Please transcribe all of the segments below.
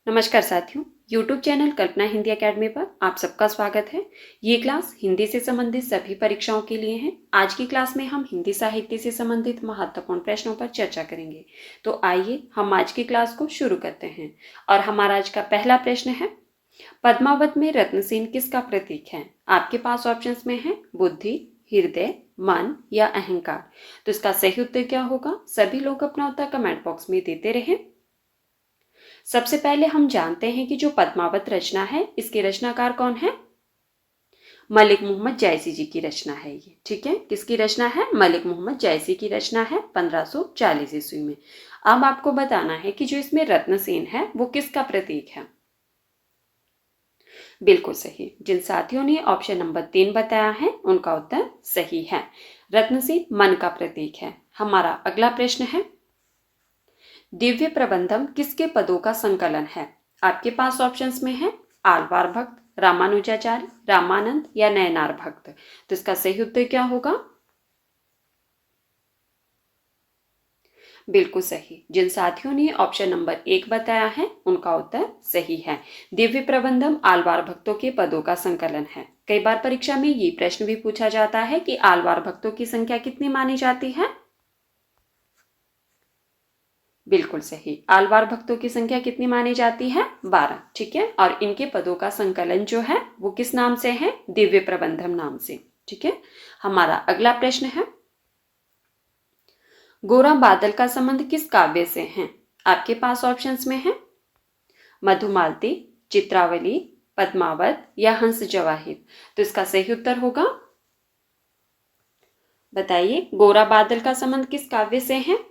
नमस्कार साथियों, YouTube channel कल्पना Hindi academy पर आप सबका स्वागत है। ये क्लास हिंदी से संबंधित सभी परीक्षाओं के लिए है। आज की क्लास में हम हिंदी साहित्य से संबंधित महत्वपूर्ण प्रश्नों पर चर्चा करेंगे। तो आइए हम आज की क्लास को शुरू करते हैं। और हमारा आज का पहला प्रश्न है, पद्मावत में रत्नसेन किसका प्रतीक है? आपके पास ऑप्शंस में है बुद्धि, हृदय, मन या अहंकार। तो इसका सही उत्तर क्या होगा? सभी लोग अपना उत्तर कमेंट बॉक्स में देते रहें। सबसे पहले हम जानते हैं कि जो पद्मावत रचना है, इसके रचनाकार कौन है? मलिक मोहम्मद जायसी जी की रचना है ये। ठीक है, किसकी रचना है? मलिक मोहम्मद जायसी की रचना है 1540 ईस्वी में। अब आपको बताना है कि जो इसमें रत्नसेन है वो किसका प्रतीक है। बिल्कुल सही। जिन साथियों ने ऑप्शन नंबर 3 बताया है उनका उत्तर सही है। रत्नसेन मन का प्रतीक है। हमारा अगला प्रश्न है, दिव्य प्रबंधम किसके पदों का संकलन है? आपके पास ऑप्शंस में है आलवार भक्त, रामानुजाचार्य, रामानंद या नयनार भक्त। तो इसका सही उत्तर क्या होगा? बिल्कुल सही। जिन साथियों ने ऑप्शन नंबर 1 बताया है उनका उत्तर सही है। दिव्य प्रबंधम आलवार भक्तों के पदों का संकलन है। कई बार परीक्षा में ये प्रश्न भी पूछा जाता है कि आलवार भक्तों की संख्या कितनी मानी जाती है? बिल्कुल सही। आलवार भक्तों की संख्या कितनी मानी जाती है? 12। ठीक है, और इनके पदों का संकलन जो है वो किस नाम से है? दिव्य प्रबंधम नाम से। ठीक है, हमारा अगला प्रश्न है, गोरा बादल का संबंध किस काव्य से है? आपके पास ऑप्शंस में है मधुमालती, चित्रावली, पद्मावत या हंस जवाहिर। तो इसका सही उत्तर होगा, बताइए, गोरा बादल का संबंध किस काव्य से है?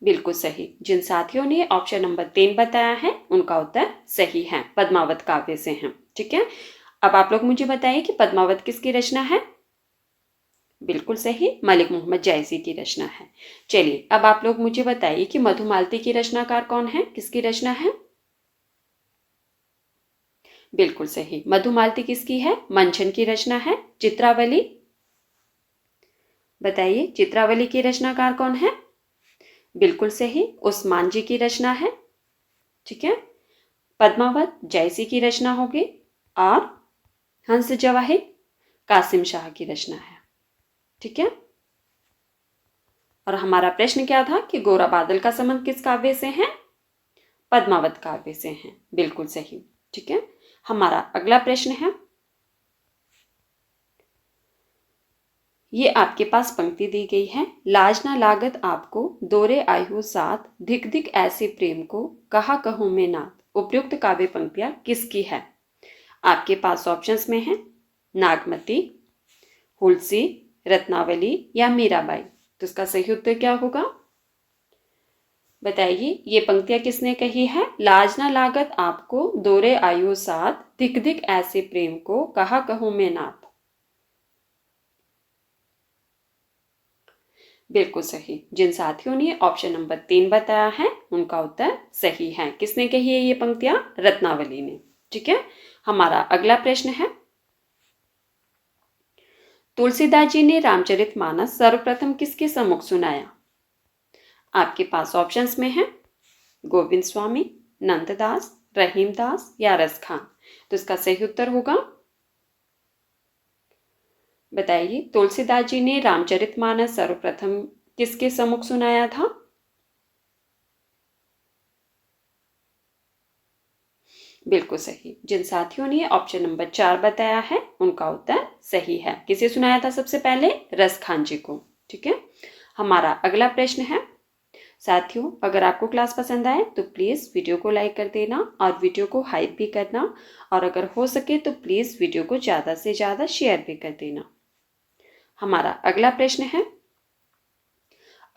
बिल्कुल सही। जिन साथियों ने ऑप्शन नंबर 3 बताया है उनका उत्तर सही है, पद्मावत काव्य से है। ठीक है, अब आप लोग मुझे बताइए कि पद्मावत किसकी रचना है? बिल्कुल सही, मलिक मोहम्मद जायसी की रचना है। चलिए, अब आप लोग मुझे बताइए कि मधुमालती की रचनाकार कौन है, किसकी रचना है? बिल्कुल सही, मधुमालती किसकी है? मंचन की रचना है। चित्रावली, बताइए चित्रावली की रचनाकार कौन है? बिल्कुल सही, उस्मान जी की रचना है। ठीक है, पद्मावत जायसी की रचना होगी और हंस जवाहिर कासिम शाह की रचना है। ठीक है, और हमारा प्रश्न क्या था कि गोरा बादल का संबंध किस काव्य से है? पद्मावत काव्य से है। बिल्कुल सही। ठीक है, हमारा अगला प्रश्न है, ये आपके पास पंक्ति दी गई है, लाज ना लागत आपको दोरे आयु साथ, धिक धिक ऐसे प्रेम को कहा कहूं मैं नाथ। उपयुक्त काव्य पंक्तियां किसकी है? आपके पास ऑप्शंस में है नागमती, हुलसी, रत्नावली या मीराबाई। तो इसका सही उत्तर क्या होगा? बताइए, ये पंक्तियां किसने कही है? लाज ना लागत आपको दोरे आयु साथ, धिक धिक ऐसे प्रेम को कहा कहूं मैं नाथ। बिल्कुल सही। जिन साथियों ने ऑप्शन नंबर 3 बताया है उनका उत्तर सही है। किसने कही है ये पंक्तियां? रत्नावली ने। ठीक है, हमारा अगला प्रश्न है, तुलसीदास जी ने रामचरितमानस सर्वप्रथम किसके सम्मुख सुनाया? आपके पास ऑप्शंस में है गोविंद स्वामी, नंददास, रहीमदास या रसखान। तो इसका सही उत्तर होगा, बताइए, तुलसीदास जी ने रामचरितमानस सर्वप्रथम किसके सम्मुख सुनाया था? बिल्कुल सही। जिन साथियों ने ऑप्शन नंबर 4 बताया है उनका उत्तर सही है। किसे सुनाया था सबसे पहले? रसखान जी को। ठीक है, हमारा अगला प्रश्न है, साथियों अगर आपको क्लास पसंद आए तो प्लीज़ वीडियो को लाइक कर देना और वीडियो को हाइप भी करना, और अगर हो सके तो प्लीज़ वीडियो को ज़्यादा से ज़्यादा शेयर भी कर देना। हमारा अगला प्रश्न है,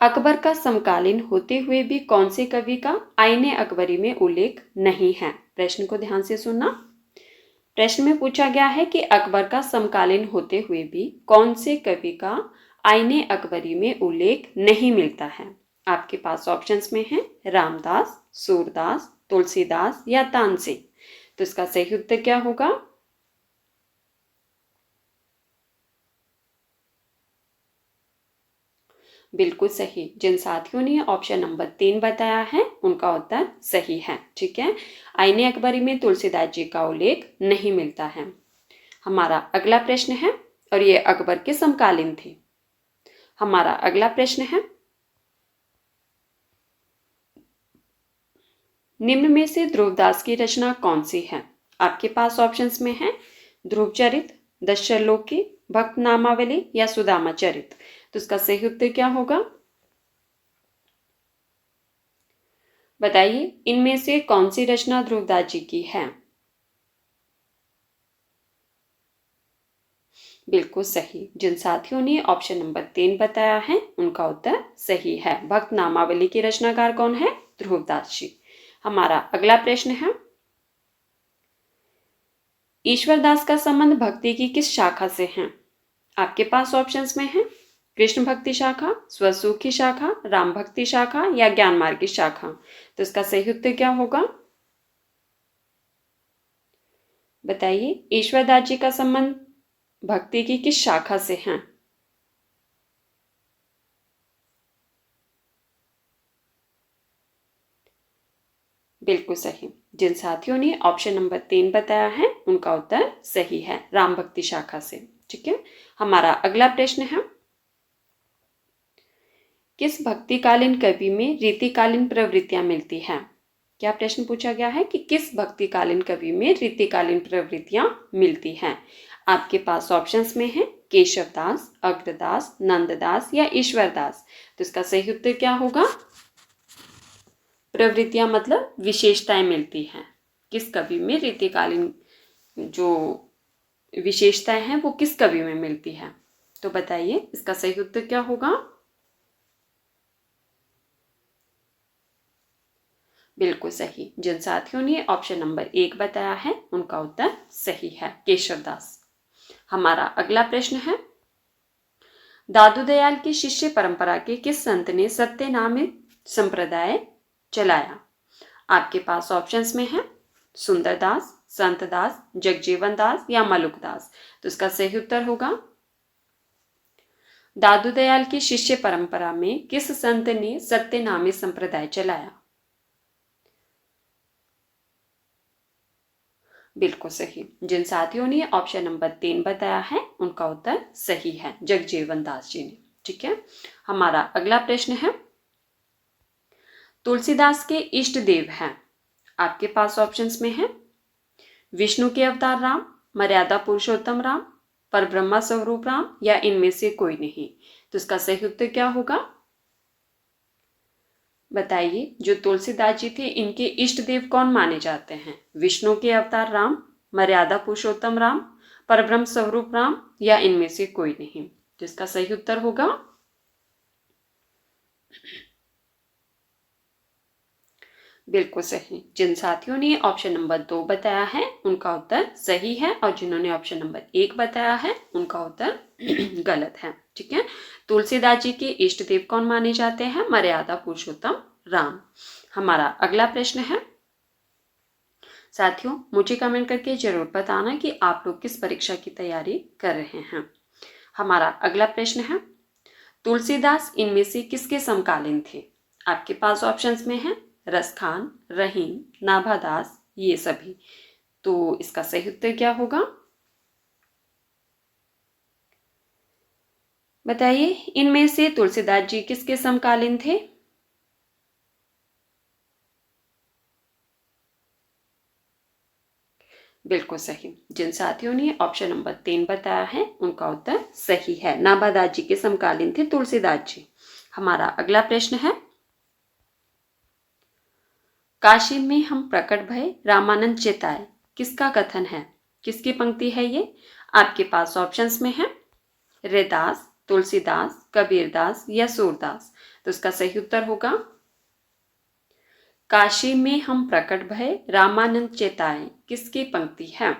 अकबर का समकालीन होते हुए भी कौन से कवि का आईने अकबरी में उल्लेख नहीं है? प्रश्न को ध्यान से सुनना। प्रश्न में पूछा गया है कि अकबर का समकालीन होते हुए भी कौन से कवि का आईने अकबरी में उल्लेख नहीं मिलता है? आपके पास ऑप्शंस में है रामदास, सूरदास, तुलसीदास या तानसेन। तो इसका सही उत्तर क्या होगा? बिल्कुल सही। जिन साथियों ने ऑप्शन नंबर 3 बताया है उनका उत्तर सही है। ठीक है, आईने अकबरी में तुलसीदास जी का उल्लेख नहीं मिलता है। हमारा अगला प्रश्न है और ये अकबर के समकालीन थे। हमारा अगला प्रश्न है, निम्न में से ध्रुवदास की रचना कौन सी है? आपके पास ऑप्शंस में है ध्रुवचरित, दशलोकी, भक्त नामावली या सुदामा चरित। तो इसका सही उत्तर क्या होगा? बताइए, इनमें से कौन सी रचना ध्रुवदास जी की है? बिल्कुल सही। जिन साथियों ने ऑप्शन नंबर 3 बताया है उनका उत्तर सही है। भक्त नामावली के रचनाकार कौन है? ध्रुवदास जी। हमारा अगला प्रश्न है, ईश्वरदास का संबंध भक्ति की किस शाखा से है? आपके पास ऑप्शंस में है कृष्ण भक्ति शाखा, स्वसुखी शाखा, राम भक्ति शाखा या ज्ञान मार्ग की शाखा। तो इसका सही उत्तर क्या होगा? बताइए, ईश्वरदास जी का संबंध भक्ति की किस शाखा से है? बिल्कुल सही। जिन साथियों ने ऑप्शन नंबर 3 बताया है उनका उत्तर सही है, राम भक्ति शाखा से। ठीक है, हमारा अगला प्रश्न है, किस भक्तिकालीन कवि में रीतिकालीन प्रवृत्तियां मिलती हैं? क्या प्रश्न पूछा गया है कि किस भक्तिकालीन कवि में रीतिकालीन प्रवृत्तियां मिलती हैं? आपके पास ऑप्शंस में है केशवदास, अग्रदास, नंददास या ईश्वरदास। तो इसका सही उत्तर क्या होगा? प्रवृत्तियां मतलब विशेषताएं मिलती हैं। किस कवि में रीतिकालीन जो विशेषताएं हैं वो किस कवि में मिलती है? तो बताइए, इसका सही उत्तर क्या होगा? बिल्कुल सही। जिन साथियों ने ऑप्शन नंबर 1 बताया है उनका उत्तर सही है, केशवदास। हमारा अगला प्रश्न है, दादू दयाल की शिष्य परंपरा के किस संत ने सत्यनामित संप्रदाय चलाया? आपके पास ऑप्शंस में है सुंदरदास, संतदास, जगजीवन दास या मलुकदास। तो इसका सही उत्तर होगा, दादू दयाल की शिष्य परंपरा में किस संत ने सत्यनामी संप्रदाय चलाया? बिल्कुल सही। जिन साथियों ने ऑप्शन नंबर 3 बताया है उनका उत्तर सही है, जगजीवन दास जी ने। ठीक है, हमारा अगला प्रश्न है, तुलसीदास के इष्ट देव हैं। आपके पास ऑप्शंस में है विष्णु के अवतार राम, मर्यादा पुरुषोत्तम राम, परब्रह्मा स्वरूप राम या इनमें से कोई नहीं। तो इसका सही उत्तर क्या होगा? बताइए, जो तुलसीदास जी थे इनके इष्ट देव कौन माने जाते हैं? विष्णु के अवतार राम, मर्यादा पुरुषोत्तम राम, परब्रह्म स्वरूप राम या इनमें से कोई नहीं। तो इसका सही उत्तर होगा, बिल्कुल सही। जिन साथियों ने ऑप्शन नंबर 2 बताया है उनका उत्तर सही है और जिन्होंने ऑप्शन नंबर 1 बताया है उनका उत्तर गलत है। ठीक है, तुलसीदास जी के इष्ट देव कौन माने जाते हैं? मर्यादा पुरुषोत्तम राम। हमारा अगला प्रश्न है, साथियों मुझे कमेंट करके जरूर बताना कि आप लोग किस परीक्षा की तैयारी कर रहे हैं। हमारा अगला प्रश्न है, तुलसीदास इनमें से किसके समकालीन थे? आपके पास ऑप्शंस में है रसखान, रहीम, नाभादास, ये सभी। तो इसका सही उत्तर क्या होगा? बताइए, इनमें से तुलसीदास जी किसके समकालीन थे? बिल्कुल सही। जिन साथियों ने ऑप्शन नंबर 3 बताया है उनका उत्तर सही है, नाभादास जी के समकालीन थे तुलसीदास जी। हमारा अगला प्रश्न है, काशी में हम प्रकट भय रामानंद चेताए, किसका कथन है? किसकी पंक्ति है ये? आपके पास ऑप्शंस में है रैदास, तुलसीदास, कबीरदास या सूरदास। तो इसका सही उत्तर होगा, काशी में हम प्रकट भय रामानंद चेताए, किसकी पंक्ति है?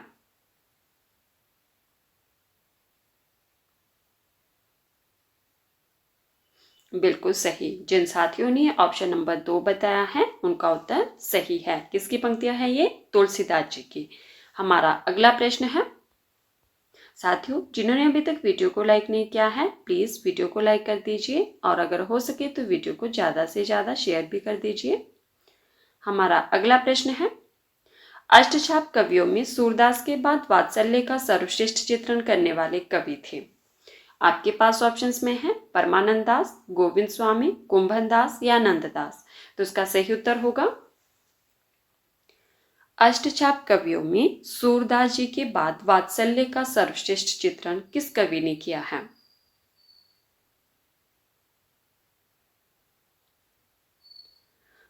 बिल्कुल सही। जिन साथियों ने ऑप्शन नंबर 2 बताया है उनका उत्तर सही है। किसकी पंक्तियां हैं ये? तुलसीदास जी की। हमारा अगला प्रश्न है, साथियों, जिन्होंने अभी तक वीडियो को लाइक नहीं किया है, प्लीज़ वीडियो को लाइक कर दीजिए और अगर हो सके तो वीडियो को ज़्यादा से ज़्यादा शेयर भी कर दीजिए। हमारा अगला प्रश्न है, अष्टछाप कवियों में सूरदास के बाद वात्सल्य का सर्वश्रेष्ठ चित्रण करने वाले कवि थे। आपके पास ऑप्शंस में है परमानंद दास, गोविंद स्वामी, कुंभन दास या नंददास। तो इसका सही उत्तर होगा अष्टछाप कवियों में सूरदास जी के बाद वात्सल्य का सर्वश्रेष्ठ चित्रण किस कवि ने किया है?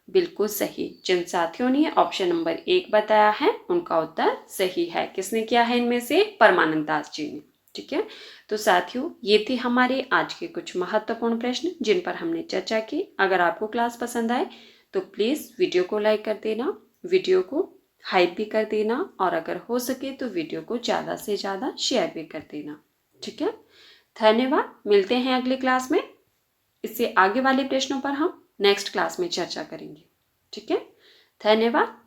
बिल्कुल सही। जिन साथियों ने ऑप्शन नंबर 1 बताया है उनका उत्तर सही है। किसने किया है इनमें से? परमानंद दास जी ने। ठीक है, तो साथियों ये थे हमारे आज के कुछ महत्वपूर्ण प्रश्न जिन पर हमने चर्चा की। अगर आपको क्लास पसंद आए तो प्लीज़ वीडियो को लाइक कर देना, वीडियो को हाइप भी कर देना और अगर हो सके तो वीडियो को ज़्यादा से ज़्यादा शेयर भी कर देना। ठीक है, धन्यवाद। मिलते हैं अगली क्लास में। इससे आगे वाले प्रश्नों पर हम नेक्स्ट क्लास में चर्चा करेंगे। ठीक है, धन्यवाद।